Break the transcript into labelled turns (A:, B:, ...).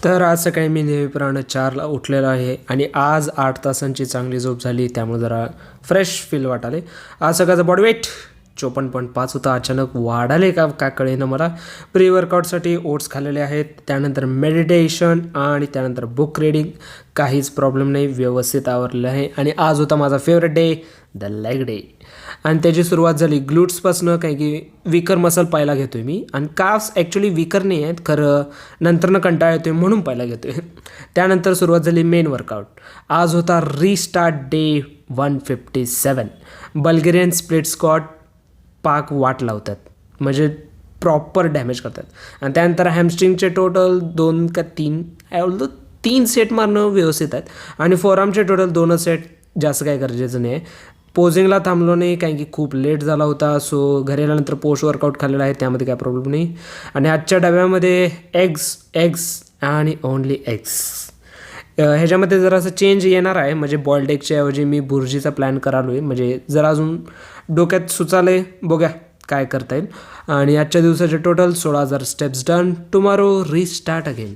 A: तर आज सकाळी मी नेहमीप्रमाणे 4ला उठलेलो आहे आणि आज 8 तासांची चांगली झोप झाली, त्यामुळे जरा फ्रेश फील वाटाले. आज सकाळचं बॉडी वेट 54.5 होता. अचानक वाढाले का काय कळेना मला. प्री वर्कआउटसाठी ओट्स खाल्लेले आहेत, त्यानंतर मेडिटेशन आणि त्यानंतर बुक रीडिंग. काहीच प्रॉब्लेम नाही, व्यवस्थित आवरलेलं आहे. आणि आज होता माझा favourite day, the leg day. आणि त्याची सुरुवात झाली ग्लूट्सपासनं, काही की विकर मसल पहिला घेतो आहे मी. आणि काफ्स ॲक्च्युली विकर नाही आहेत खरं, नंतरनं कंटाळा येतो आहे म्हणून पहिला घेतो आहे. त्यानंतर सुरुवात झाली मेन वर्कआउट. आज होता restart day 157. Bulgarian split squat पाक वाट लावतात, म्हणजे प्रॉपर डॅमेज करतात. आणि त्यानंतर हॅमस्ट्रिंगचे टोटल 2 का 3, ऑल्दो 3 सेट मारणं व्यवस्थित आहेत. आणि फोरआर्मचे टोटल 2च सेट, जास्त काही गरजेचं नाही आहे. पोझिंगला थांबलो नाही कारण की खूप लेट झाला होता, सो घरी आल्यानंतर पोस्ट वर्कआउट खाल्लेला आहे, त्यामध्ये काय प्रॉब्लेम नाही. आणि आजच्या डब्यामध्ये एग्स आणि ओन्ली एग्स. ह्याच्यामध्ये जरासं चेंज येणार आहे, म्हणजे बॉइल्ड एगच्या ऐवजी मी बुर्जीचा प्लॅन करालो आहे, म्हणजे जरा अजून डोक्यात सुचालं आहे, बघूया काय करता येईल. आणि आजच्या दिवसाचे total 16,000 steps done. Tomorrow restart again.